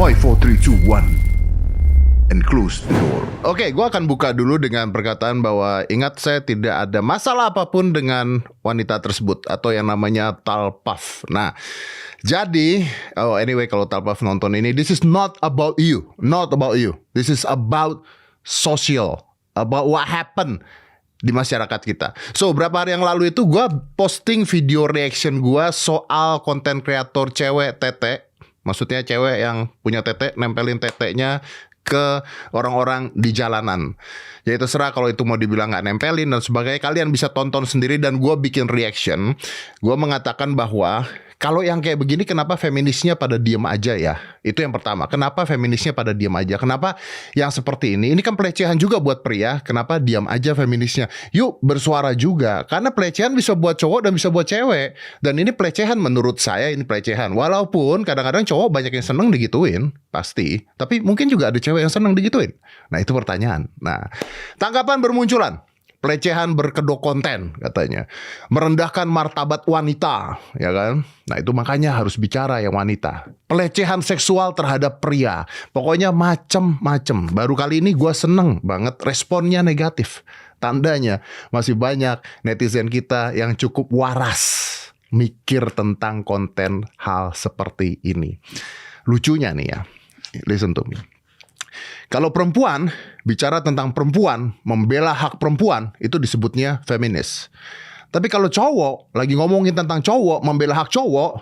5, 4, 3, 2, 1 and close the door. Oke, gue akan buka dulu dengan perkataan bahwa ingat, saya tidak ada masalah apapun dengan wanita tersebut atau yang namanya Talpaf. Nah, jadi anyway, kalau Talpaf nonton ini, this is not about you, not about you. This is about social, about what happened di masyarakat kita. So, beberapa hari yang lalu itu gue posting video reaction gue soal konten kreator cewek tete. Maksudnya cewek yang punya tete, nempelin tetenya ke orang-orang di jalanan. Ya terserah kalau itu mau dibilang nggak nempelin dan sebagainya. Kalian bisa tonton sendiri dan gue bikin reaction. Gue mengatakan bahwa kalau yang kayak begini, kenapa feminisnya pada diem aja ya? Itu yang pertama. Kenapa feminisnya pada diem aja? Kenapa yang seperti ini? Ini kan pelecehan juga buat pria. Kenapa diam aja feminisnya? Yuk bersuara juga. Karena pelecehan bisa buat cowok dan bisa buat cewek. Dan ini pelecehan, menurut saya ini pelecehan. Walaupun kadang-kadang cowok banyak yang seneng digituin. Pasti. Tapi mungkin juga ada cewek yang seneng digituin. Nah itu pertanyaan. Nah, tanggapan bermunculan. Pelecehan berkedok konten katanya, merendahkan martabat wanita, ya kan? Nah itu makanya harus bicara yang wanita. Pelecehan seksual terhadap pria, pokoknya macem-macem. Baru kali ini gue seneng banget responnya negatif. Tandanya masih banyak netizen kita yang cukup waras mikir tentang konten hal seperti ini. Lucunya nih ya, listen to me. Kalau perempuan, bicara tentang perempuan, membela hak perempuan, itu disebutnya feminis. Tapi kalau cowok, lagi ngomongin tentang cowok, membela hak cowok,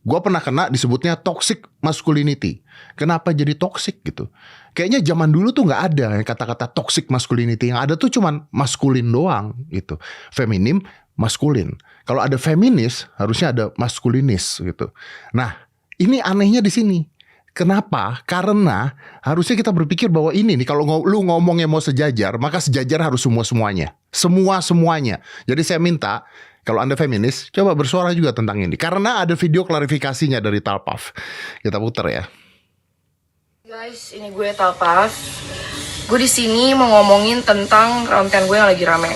gue pernah kena disebutnya toxic masculinity. Kenapa jadi toxic gitu? Kayaknya zaman dulu tuh gak ada kata-kata toxic masculinity. Yang ada tuh cuman maskulin doang gitu. Feminim, maskulin. Kalau ada feminis, harusnya ada maskulinis gitu. Nah, ini anehnya di sini. Kenapa? Karena harusnya kita berpikir bahwa ini nih, kalau lu ngomongnya mau sejajar, maka sejajar harus semua-semuanya. Semua-semuanya. Jadi saya minta, kalau Anda feminis, coba bersuara juga tentang ini. Karena ada video klarifikasinya dari Talpaf. Kita putar ya. Guys, ini gue Talpaf. Gue di sini mau ngomongin tentang konten gue yang lagi rame.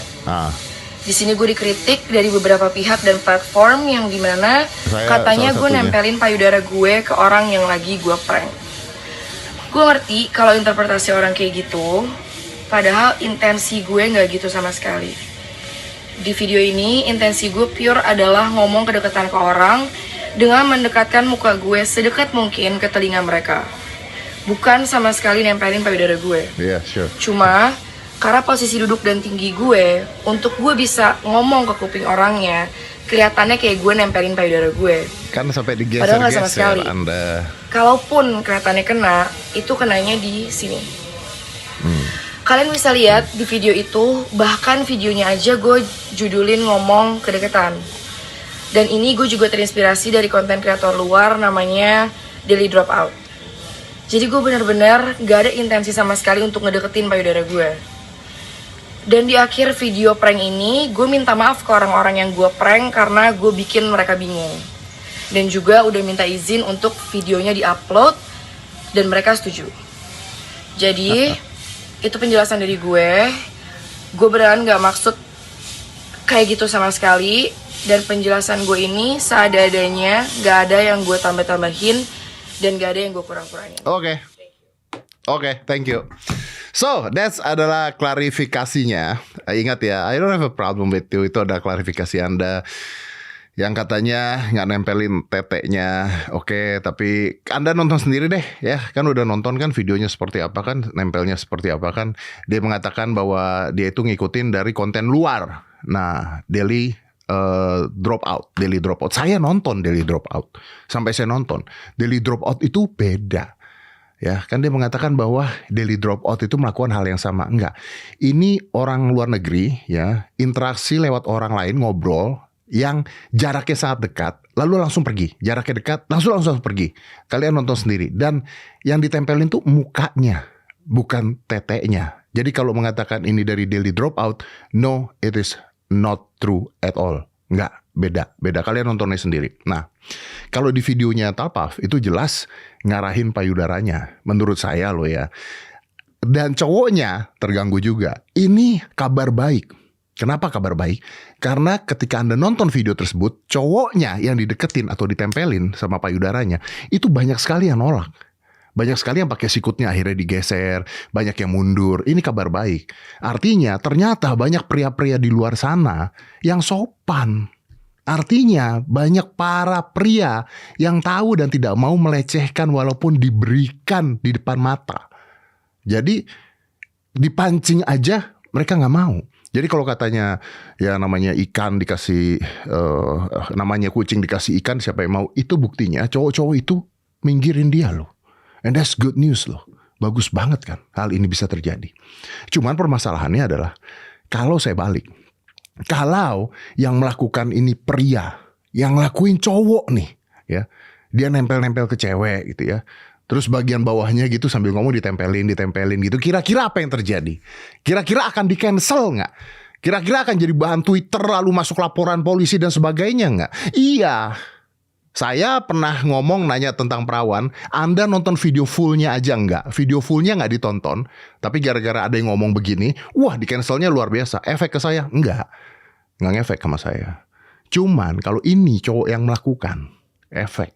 Di sini gue dikritik dari beberapa pihak dan platform yang dimana katanya gue nempelin payudara gue ke orang yang lagi gue prank. Gue ngerti kalau interpretasi orang kayak gitu, padahal intensi gue nggak gitu sama sekali. Di video ini intensi gue pure adalah ngomong kedekatan ke orang dengan mendekatkan muka gue sedekat mungkin ke telinga mereka. Bukan sama sekali nempelin payudara gue. Yeah, sure. Cuma karena posisi duduk dan tinggi gue, untuk gue bisa ngomong ke kuping orangnya, kelihatannya kayak gue nempelin payudara gue. Kan sampai digeser-geser. Padahal nggak sama sekali. Anda. Kalaupun kelihatannya kena, itu kenanya di sini. Kalian bisa lihat di video itu, bahkan videonya aja gue judulin ngomong kedekatan. Dan ini gue juga terinspirasi dari konten kreator luar namanya Daily Dropout. Jadi gue bener-bener gak ada intensi sama sekali untuk ngedeketin payudara gue. Dan di akhir video prank ini, gue minta maaf ke orang-orang yang gue prank karena gue bikin mereka bingung. Dan juga udah minta izin untuk videonya di-upload dan mereka setuju. Jadi, itu penjelasan dari gue. Gue beneran gak maksud kayak gitu sama sekali. Dan penjelasan gue ini seadanya, gak ada yang gue tambah-tambahin dan gak ada yang gue kurang-kurangin. Oke, thank you. So, that's adalah klarifikasinya. Ingat ya, I don't have a problem with you. Itu ada klarifikasi Anda yang katanya nggak nempelin teteknya. Oke, tapi Anda nonton sendiri deh ya. Kan udah nonton kan videonya seperti apa kan, nempelnya seperti apa kan. Dia mengatakan bahwa dia itu ngikutin dari konten luar. Nah, Daily Dropout. Saya nonton Daily Dropout. Sampai saya nonton. Daily Dropout itu beda. Ya, kan dia mengatakan bahwa Daily Dropout itu melakukan hal yang sama. Enggak. Ini orang luar negeri ya, interaksi lewat orang lain, ngobrol yang jaraknya sangat dekat, lalu langsung pergi. Jaraknya dekat, langsung pergi. Kalian nonton sendiri. Dan yang ditempelin tuh mukanya, bukan teteknya. Jadi kalau mengatakan ini dari Daily Dropout, no, it is not true at all. Enggak, beda. Kalian nontonnya sendiri. Nah, kalau di videonya Talpaf itu jelas ngarahin payudaranya. Menurut saya loh ya. Dan cowoknya terganggu juga. Ini kabar baik. Kenapa kabar baik? Karena ketika Anda nonton video tersebut, cowoknya yang dideketin atau ditempelin sama payudaranya, itu banyak sekali yang nolak. Banyak sekali yang pakai sikutnya akhirnya digeser, banyak yang mundur. Ini kabar baik. Artinya ternyata banyak pria-pria di luar sana yang sopan. Artinya banyak para pria yang tahu dan tidak mau melecehkan walaupun diberikan di depan mata. Jadi dipancing aja mereka nggak mau. Jadi kalau katanya ya namanya ikan dikasih namanya kucing dikasih ikan, siapa yang mau? Itu buktinya cowok-cowok itu minggirin dia loh. And that's good news loh. Bagus banget kan hal ini bisa terjadi. Cuman permasalahannya adalah kalau saya balik, kalau yang melakukan ini pria, yang ngelakuin cowok nih, ya, dia nempel-nempel ke cewek gitu ya. Terus bagian bawahnya gitu sambil ngomong ditempelin gitu. Kira-kira apa yang terjadi? Kira-kira akan di-cancel nggak? Kira-kira akan jadi bahan Twitter lalu masuk laporan polisi dan sebagainya nggak? Iya. Saya pernah nanya tentang perawan, Anda nonton video fullnya aja nggak? Video fullnya nggak ditonton, tapi gara-gara ada yang ngomong begini, wah di-cancelnya luar biasa. Efek ke saya? Nggak ngefek sama saya. Cuman kalau ini cowok yang melakukan, efek.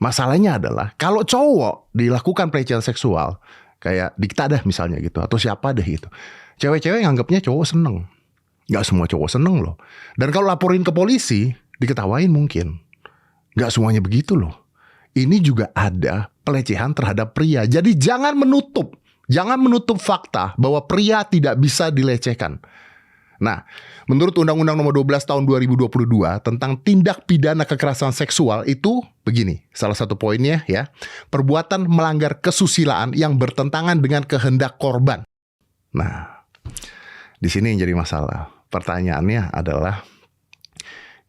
Masalahnya adalah kalau cowok dilakukan pelecehan seksual, kayak Dikta dah misalnya gitu, atau siapa deh gitu. Cewek-cewek nganggapnya cowok seneng. Nggak semua cowok seneng loh. Dan kalau laporin ke polisi, diketawain mungkin. Nggak semuanya begitu loh. Ini juga ada pelecehan terhadap pria. Jadi jangan menutup fakta bahwa pria tidak bisa dilecehkan. Nah, menurut Undang-Undang Nomor 12 Tahun 2022 tentang tindak pidana kekerasan seksual itu begini, salah satu poinnya ya, perbuatan melanggar kesusilaan yang bertentangan dengan kehendak korban. Nah, di sini yang jadi masalah. Pertanyaannya adalah,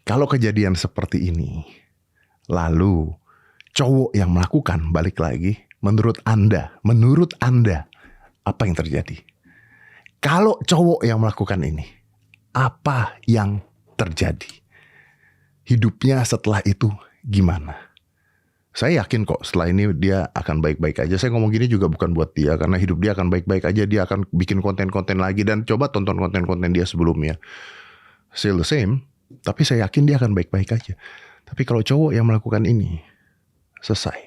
kalau kejadian seperti ini, lalu cowok yang melakukan, balik lagi, menurut Anda, apa yang terjadi? Kalau cowok yang melakukan ini, apa yang terjadi? Hidupnya setelah itu gimana? Saya yakin kok setelah ini dia akan baik-baik aja. Saya ngomong gini juga bukan buat dia, karena hidup dia akan baik-baik aja. Dia akan bikin konten-konten lagi, dan coba tonton konten-konten dia sebelumnya. Still the same, tapi saya yakin dia akan baik-baik aja. Tapi kalau cowok yang melakukan ini, selesai,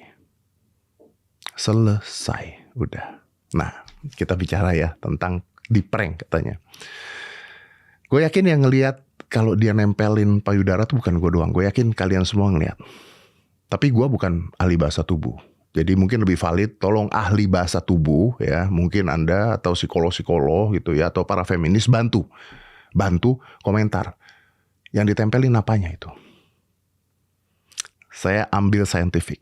udah. Nah, kita bicara ya tentang di prank katanya. Gue yakin yang ngelihat kalau dia nempelin payudara tuh bukan gue doang. Gue yakin kalian semua ngelihat. Tapi gue bukan ahli bahasa tubuh. Jadi mungkin lebih valid, tolong ahli bahasa tubuh ya. Mungkin Anda atau psikolog gitu ya, atau para feminis bantu komentar. Yang ditempelin apanya itu? Saya ambil scientific.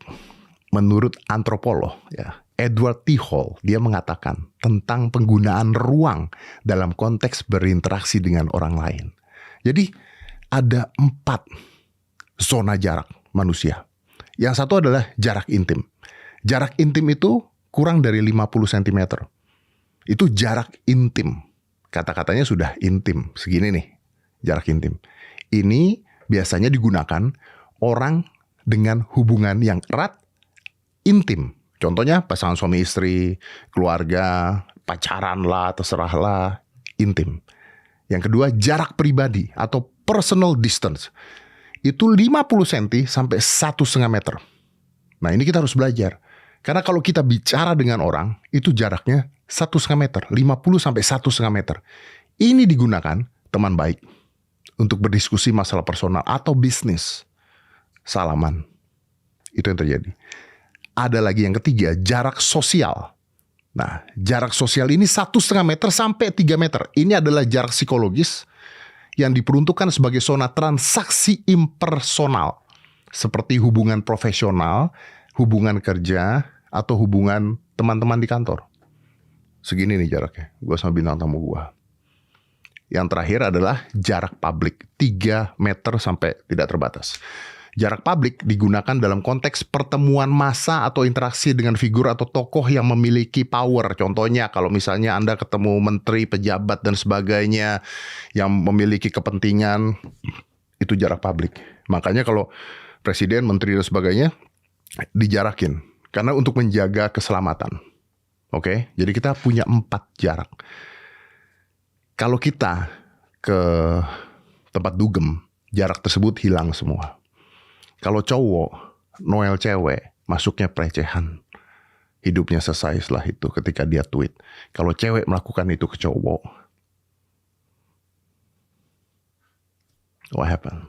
Menurut antropolog ya, Edward T. Hall, dia mengatakan tentang penggunaan ruang dalam konteks berinteraksi dengan orang lain. Jadi ada 4 zona jarak manusia. Yang satu adalah jarak intim. Jarak intim itu kurang dari 50 cm. Itu jarak intim. Kata-katanya sudah intim. Segini nih, jarak intim. Ini biasanya digunakan orang dengan hubungan yang erat, intim. Contohnya pasangan suami istri, keluarga, pacaran lah, terserah lah, intim. Yang kedua, jarak pribadi atau personal distance. Itu 50 cm sampai 1,5 meter. Nah, ini kita harus belajar. Karena kalau kita bicara dengan orang, itu jaraknya 1,5 meter, 50 sampai 1,5 meter. Ini digunakan teman baik untuk berdiskusi masalah personal atau bisnis. Salaman. Itu yang terjadi. Ada lagi yang ketiga, jarak sosial. Nah, jarak sosial ini 1,5 meter sampai 3 meter. Ini adalah jarak psikologis yang diperuntukkan sebagai zona transaksi impersonal. Seperti hubungan profesional, hubungan kerja, atau hubungan teman-teman di kantor. Segini nih jaraknya, gue sama bintang tamu gue. Yang terakhir adalah jarak publik, 3 meter sampai tidak terbatas. Jarak publik digunakan dalam konteks pertemuan massa atau interaksi dengan figur atau tokoh yang memiliki power. Contohnya kalau misalnya Anda ketemu menteri, pejabat, dan sebagainya yang memiliki kepentingan, itu jarak publik. Makanya kalau presiden, menteri, dan sebagainya dijarakin. Karena untuk menjaga keselamatan. Oke, jadi kita punya 4 jarak. Kalau kita ke tempat dugem, jarak tersebut hilang semua. Kalau cowok, noel cewek, masuknya pelecehan. Hidupnya selesai setelah itu ketika dia tweet. Kalau cewek melakukan itu ke cowok, what happened?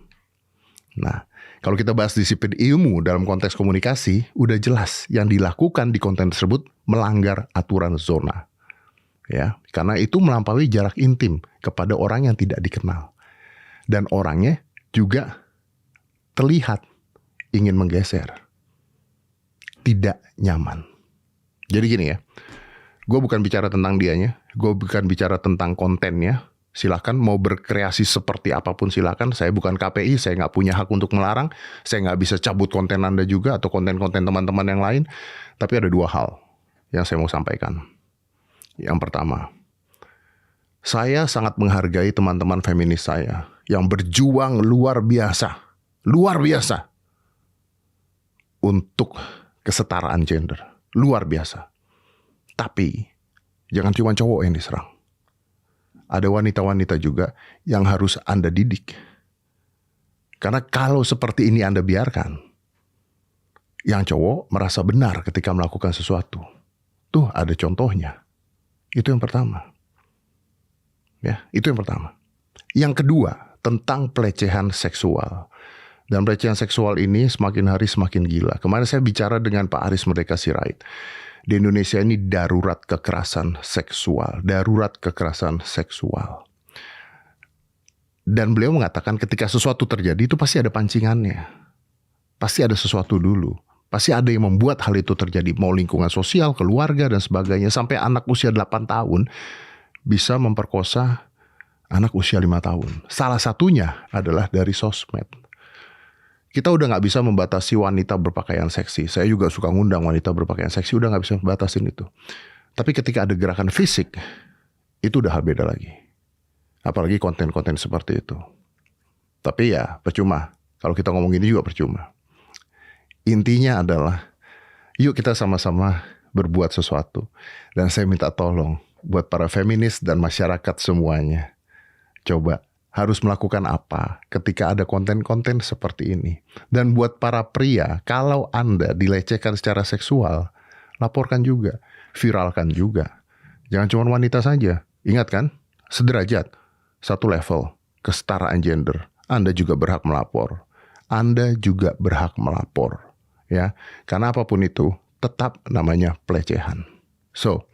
Nah, kalau kita bahas disiplin ilmu dalam konteks komunikasi, udah jelas yang dilakukan di konten tersebut melanggar aturan zona. Ya, karena itu melampaui jarak intim kepada orang yang tidak dikenal. Dan orangnya juga terlihat ingin menggeser. Tidak nyaman. Jadi gini ya, gue bukan bicara tentang dianya, gue bukan bicara tentang kontennya. Silakan mau berkreasi seperti apapun silakan. Saya bukan KPI, saya nggak punya hak untuk melarang. Saya nggak bisa cabut konten Anda juga atau konten-konten teman-teman yang lain. Tapi ada dua hal yang saya mau sampaikan. Yang pertama, saya sangat menghargai teman-teman feminis saya yang berjuang luar biasa untuk kesetaraan gender. Luar biasa. Tapi jangan cuma cowok yang diserang. Ada wanita-wanita juga yang harus Anda didik. Karena kalau seperti ini Anda biarkan, yang cowok merasa benar ketika melakukan sesuatu. Tuh ada contohnya. Itu yang pertama. Ya, itu yang pertama. Yang kedua, tentang pelecehan seksual. Dan pelecehan seksual ini semakin hari semakin gila. Kemarin saya bicara dengan Pak Aris Merdeka Sirait. Di Indonesia ini darurat kekerasan seksual. Darurat kekerasan seksual. Dan beliau mengatakan ketika sesuatu terjadi itu pasti ada pancingannya. Pasti ada sesuatu dulu. Pasti ada yang membuat hal itu terjadi. Mau lingkungan sosial, keluarga, dan sebagainya. Sampai anak usia 8 tahun bisa memperkosa anak usia 5 tahun. Salah satunya adalah dari sosmed. Kita udah nggak bisa membatasi wanita berpakaian seksi. Saya juga suka ngundang wanita berpakaian seksi, udah nggak bisa membatasin itu. Tapi ketika ada gerakan fisik, itu udah hal beda lagi. Apalagi konten-konten seperti itu. Tapi ya percuma. Kalau kita ngomong ini juga percuma. Intinya adalah, yuk kita sama-sama berbuat sesuatu. Dan saya minta tolong buat para feminis dan masyarakat semuanya. Coba. Harus melakukan apa ketika ada konten-konten seperti ini. Dan buat para pria, kalau Anda dilecehkan secara seksual, laporkan juga, viralkan juga. Jangan cuma wanita saja. Ingat kan, sederajat, satu level, kesetaraan gender. Anda juga berhak melapor. Anda juga berhak melapor. Ya, karena apapun itu, tetap namanya pelecehan. So,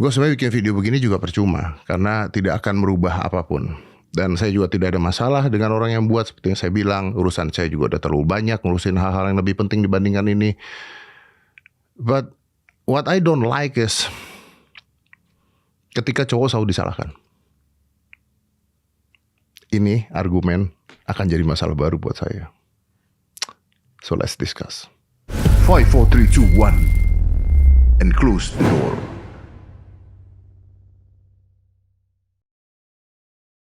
gue sebenarnya bikin video begini juga percuma karena tidak akan merubah apapun. Dan saya juga tidak ada masalah dengan orang yang buat. Seperti yang saya bilang, urusan saya juga udah terlalu banyak ngurusin hal-hal yang lebih penting dibandingkan ini. But what I don't like is ketika cowok selalu disalahkan. Ini argumen akan jadi masalah baru buat saya. So let's discuss. 5, 4, 3, 2, 1 and close the door.